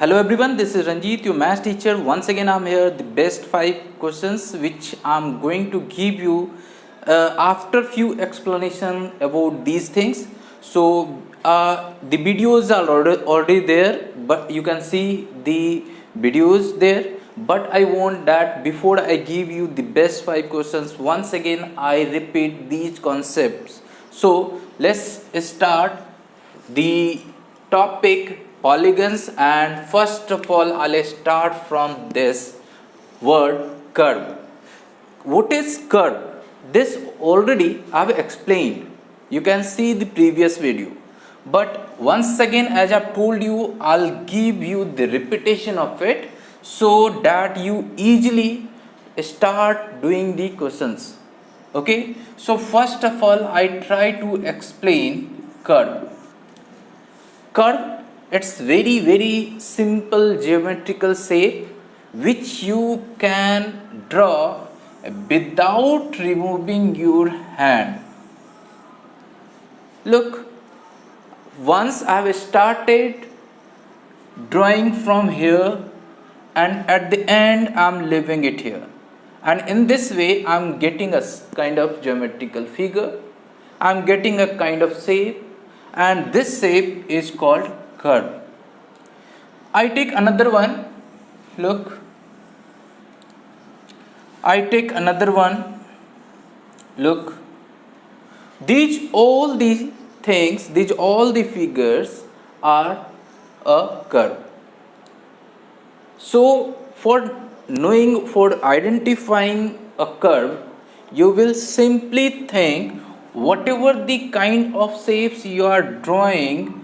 Hello everyone, this is Ranjeet, your math teacher. Once again, I'm here. The best 5 questions which I'm going to give you after few explanation about these things. The videos are already there, but you can see the videos there. But I want that before I give you the best 5 questions, once again I repeat these concepts. So let's start the topic polygons, and first of all I'll start from this word curve. What is curve? This already I've explained. You can see the previous video. But once again, as I've told you, I'll give you the repetition of it so that you easily start doing the questions. Okay, so first of all, I try to explain curve. Curve, it's very simple geometrical shape which you can draw without removing your hand. Look, once I have started drawing from here, and at the end I am leaving it here, and in this way I am getting a kind of geometrical figure, I am getting a kind of shape, and this shape is called curve. I take another one. Look, I take another one. Look, all the things, all the figures are a curve. So for identifying a curve, you will simply think whatever the kind of shapes you are drawing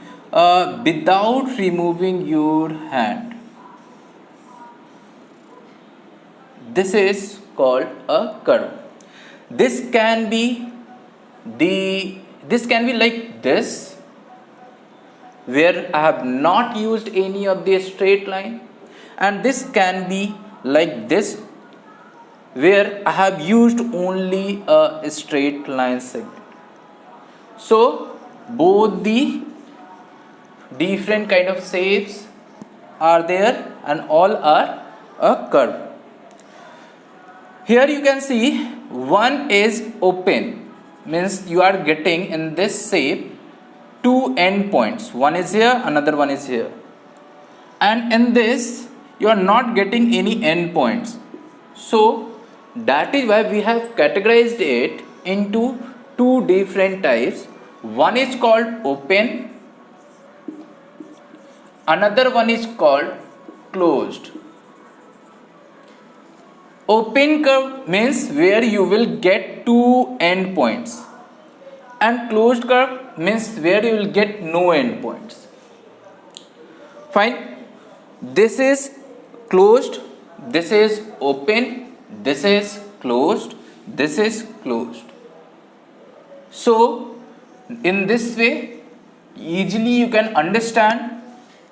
without removing your hand. This is called a curve. This can be like this, where I have not used any of the straight line, and this can be like this, where I have used only a straight line segment. So both the different kind of shapes are there, and all are a curve. Here you can see one is open, means you are getting in this shape two endpoints. One is here, another one is here, and in this you are not getting any endpoints. So that is why we have categorized it into two different types. One is called open, another one is called closed. Open curve means where you will get two endpoints, and closed curve means where you will get no endpoints. Fine. This is closed, this is open, this is closed, this is closed. So in this way, easily you can understand,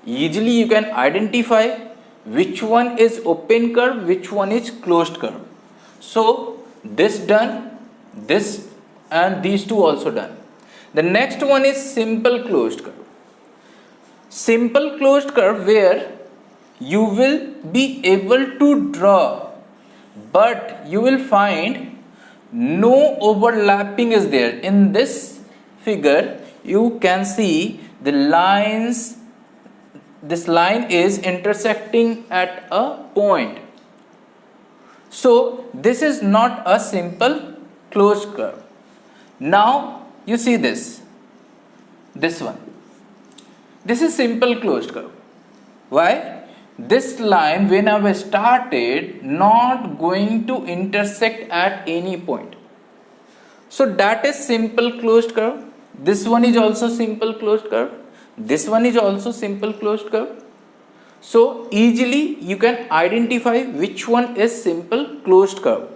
easily you can identify which one is open curve, which one is closed curve. So this done, this and these two also done. The next one is simple closed curve. Simple closed curve, where you will be able to draw, but you will find no overlapping is there. In this figure you can see the lines, this line is intersecting at a point. So this is not a simple closed curve. Now you see this one, this is simple closed curve. Why? This line, when I started, not going to intersect at any point. So that is simple closed curve. This one is also simple closed curve. This one is also simple closed curve. So easily you can identify which one is simple closed curve.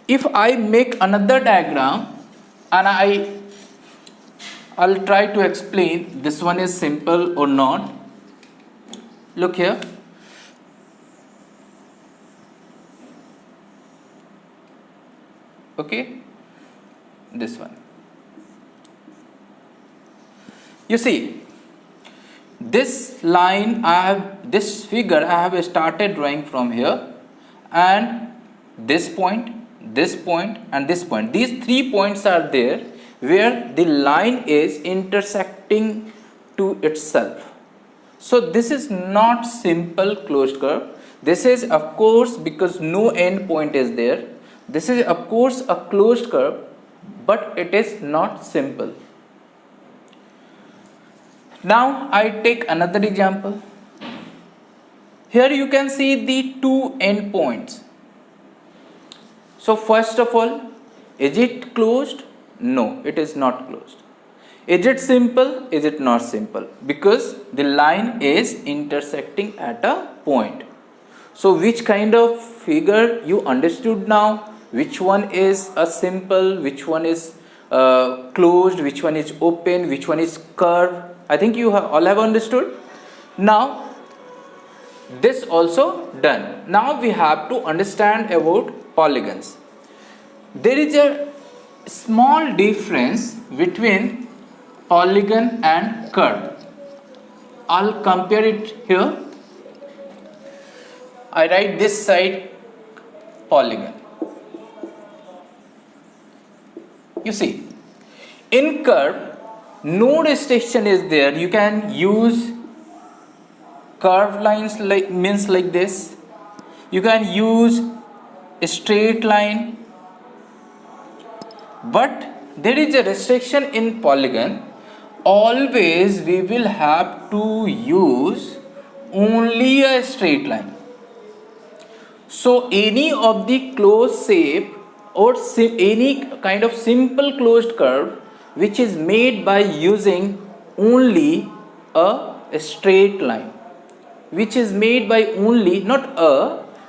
If I make another diagram and I'll try to explain this one is simple or not. Look here. Okay, this one. You see, this line this figure I have started drawing from here, and this point and this point. These 3 points are there where the line is intersecting to itself. So this is not simple closed curve. This is of course, because no end point is there, this is of course a closed curve, but it is not simple. Now I take another example. Here you can see the 2 end points. So first of all, is it closed? No, it is not closed. Is it simple? Is it not simple? Because the line is intersecting at a point. So which kind of figure you understood now? Which one is a simple, which one is closed, which one is open, which one is curved? I think you all have understood. Now this also done. Now we have to understand about polygons. There is a small difference between polygon and curve. I'll compare it here. I write this side polygon. You see, in curve, no restriction is there. You can use curved lines like this. You can use a straight line. But there is a restriction in polygon. Always we will have to use only a straight line. So any of the closed shape or any kind of simple closed curve which is made by using only a straight line, which is made by only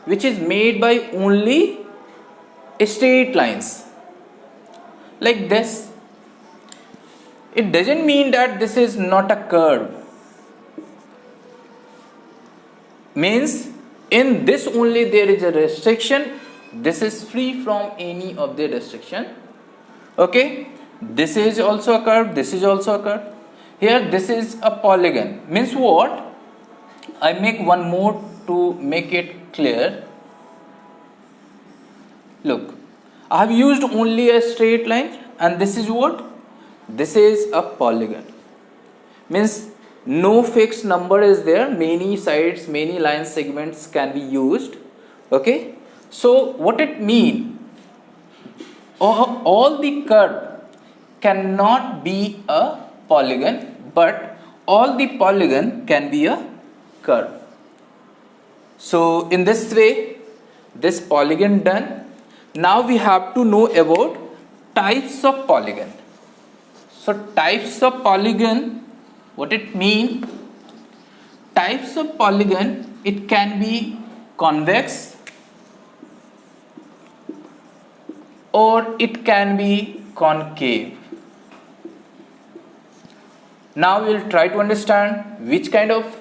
which is made by only straight lines like this, it doesn't mean that this is not a curve. Means in this only there is a restriction. This is free from any of the restriction. Okay, this is also a curve, this is also a curve. Here this is a polygon. Means what? I make one more to make it clear. Look, I have used only a straight line, and this is what? This is a polygon. Means no fixed number is there. Many sides, many line segments can be used. Okay. So what it mean? All the curve cannot be a polygon, but all the polygon can be a curve. So in this way, this polygon done. Now we have to know about types of polygon. So types of polygon, what it mean? Types of polygon, it can be convex or it can be concave. Now we will try to understand which kind of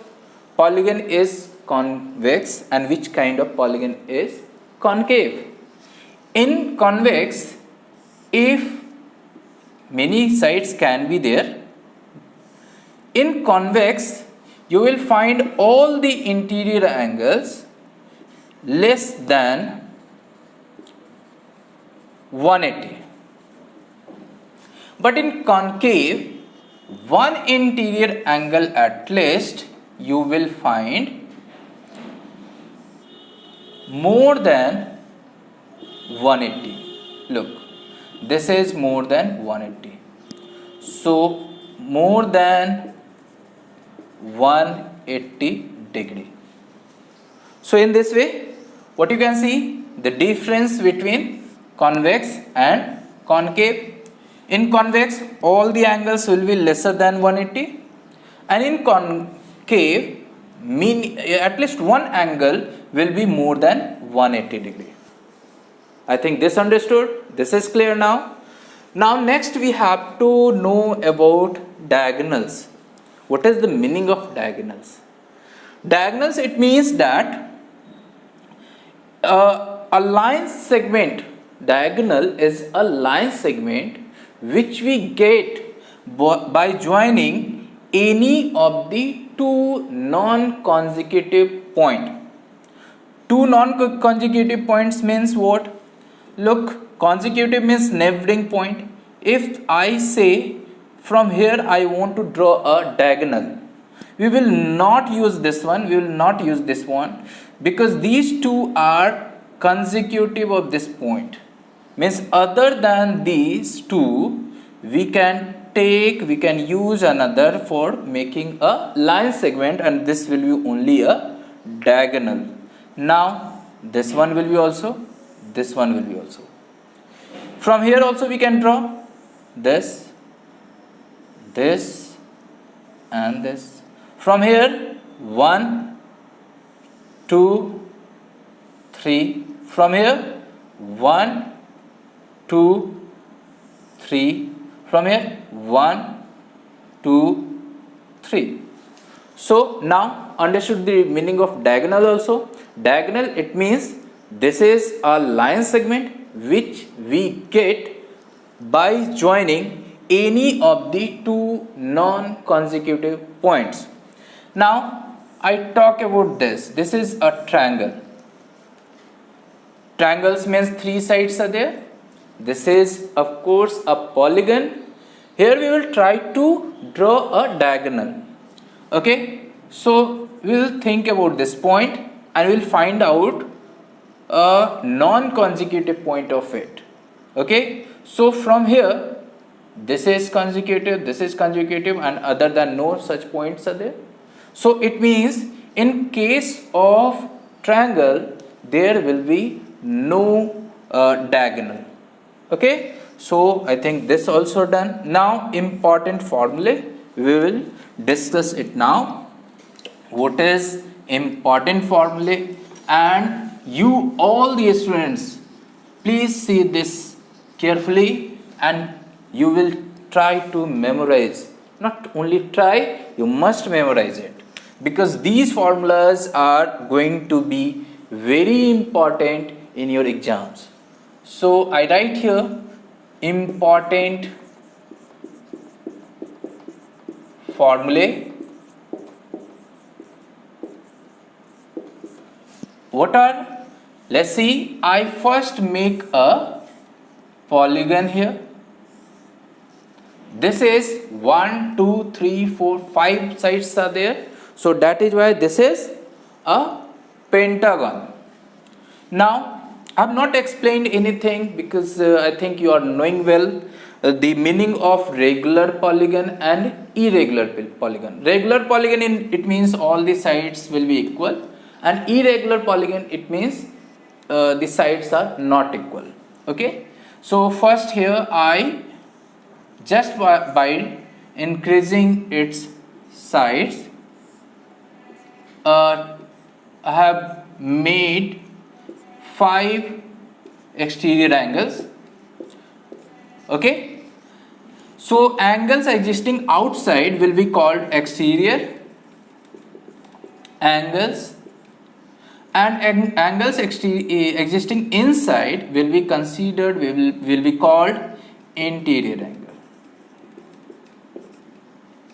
polygon is convex and which kind of polygon is concave. In convex, if many sides can be there, in convex you will find all the interior angles less than 180. But in concave, one interior angle at least you will find more than 180. Look, this is more than 180. So more than 180 degree. So in this way, what you can see, the difference between convex and concave. In convex, all the angles will be lesser than 180, and in concave, at least one angle will be more than 180 degree. I think this understood. This is clear now. Now next we have to know about diagonals. What is the meaning of diagonals? Diagonals, it means that a line segment, diagonal is a line segment which we get by joining any of the two non-consecutive point. Two non-consecutive points means what? Look, consecutive means neighboring point. If I say from here I want to draw a diagonal, we will not use this one, because these two are consecutive of this point. Means other than these two, we can use another for making a line segment, and this will be only a diagonal. Now this one will be also, this one will be also. From here also we can draw this and this. From here 1 2 3. From here 1 2 3. From here 1 2 3. So now understood the meaning of diagonal also. Diagonal, it means this is a line segment which we get by joining any of the two non-consecutive points. Now I talk about this. This is a triangle. Triangles means three sides are there. This is of course a polygon. Here we will try to draw a diagonal. Okay, so we will think about this point and we will find out a non-consecutive point of it. Okay, so from here this is consecutive, and other than no such points are there. So it means in case of triangle there will be no diagonal. Okay, so I think this also done. Now important formulae, we will discuss it now. What is important formulae? And you all the students, please see this carefully and you will try to memorize. Not only try, you must memorize it, because these formulas are going to be very important in your exams. So I write here important formulae. What are? Let's see. I first make a polygon here. This is 1 2 3 4 5 sides are there, so that is why this is a pentagon. Now I have not explained anything because I think you are knowing well the meaning of regular polygon and irregular polygon. Regular polygon, it means all the sides will be equal, and irregular polygon, it means the sides are not equal. Okay, so first here I just by increasing its sides I have made 5 exterior angles. Okay, so angles existing outside will be called exterior angles, and angles existing inside will be considered, will be called interior angle.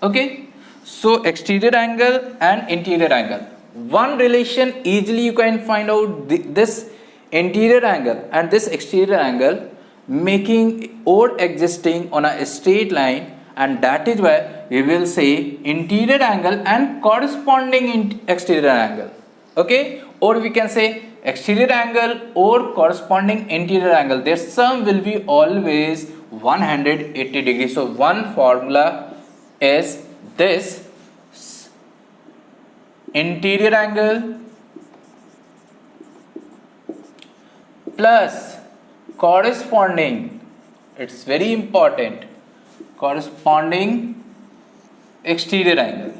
Okay, so exterior angle and interior angle, one relation easily you can find out this interior angle and this exterior angle making or existing on a straight line, and that is why we will say interior angle and corresponding exterior angle. Okay, or we can say exterior angle or corresponding interior angle, their sum will be always 180 degrees. So one formula is this: interior angle plus corresponding, it's very important, corresponding exterior angle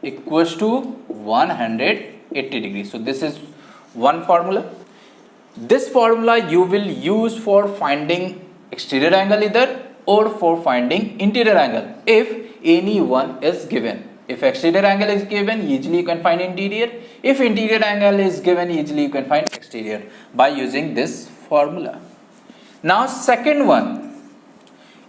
equals to 180 degrees. So this is one formula. This formula you will use for finding exterior angle either or for finding interior angle if any one is given. If exterior angle is given, easily you can find interior. If interior angle is given, easily you can find exterior by using this formula. Now second one,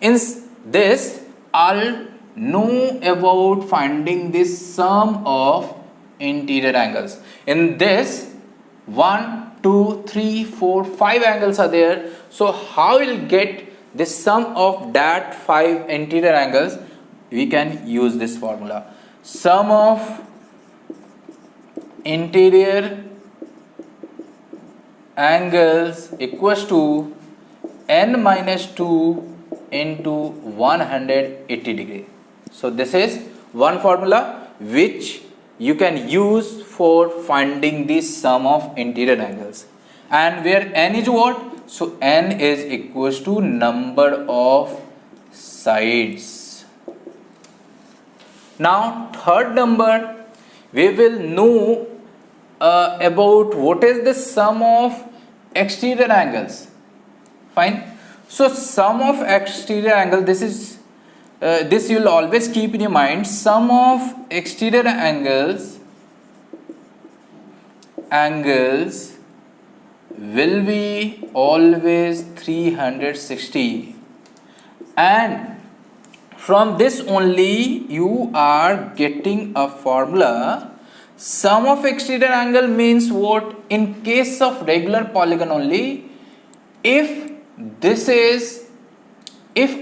in this I'll know about finding the sum of interior angles. In this 1, 2, 3, 4, 5 angles are there. So how we'll get the sum of that 5 interior angles? We can use this formula. Sum of interior angles equals to n minus 2 into 180 degree. So this is one formula which you can use for finding the sum of interior angles. And where n is what? So n is equals to number of sides. Now third number, we will know about what is the sum of exterior angles. Fine. So sum of exterior angle, this is this you will always keep in your mind. Sum of exterior angles will be always 360, and from this only you are getting a formula. Sum of exterior angle means what? In case of regular polygon only, if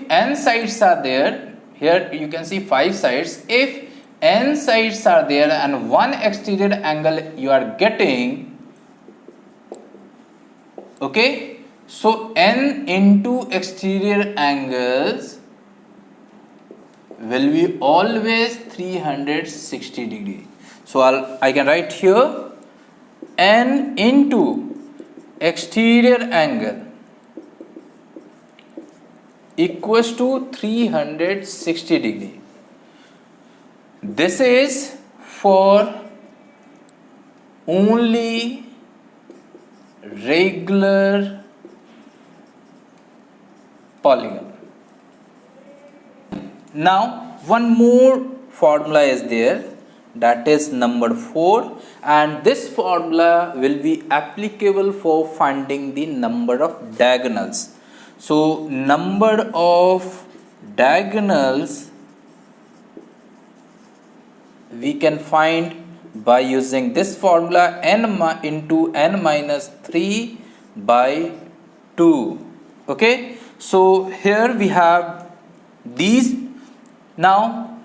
n sides are there, here you can see 5 sides, if n sides are there and one exterior angle you are getting, okay, so n into exterior angles will be always 360 degree. So I can write here n into exterior angle equals to 360 degree. This is for only regular polygon. Now one more formula is there, that is number 4, and this formula will be applicable for finding the number of diagonals. So number of diagonals we can find by using this formula, n into n minus 3 by 2. Okay, so here we have these. Now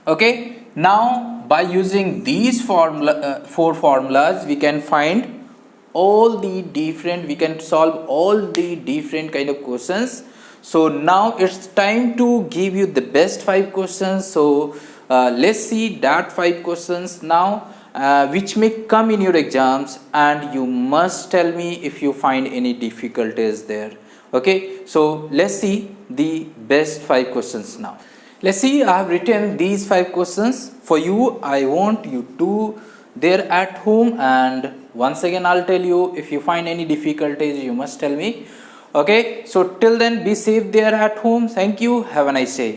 okay, now by using these formula 4 formulas we can find all the different, we can solve all the different kind of questions. So now it's time to give you the best 5 questions. So let's see that 5 questions now which may come in your exams, and you must tell me if you find any difficulties there. Okay, so let's see the best 5 questions now. Let's see, I have written these 5 questions for you. I want you to there at home, and once again I'll tell you, if you find any difficulties you must tell me. Okay, so till then be safe there at home. Thank you, have a nice day.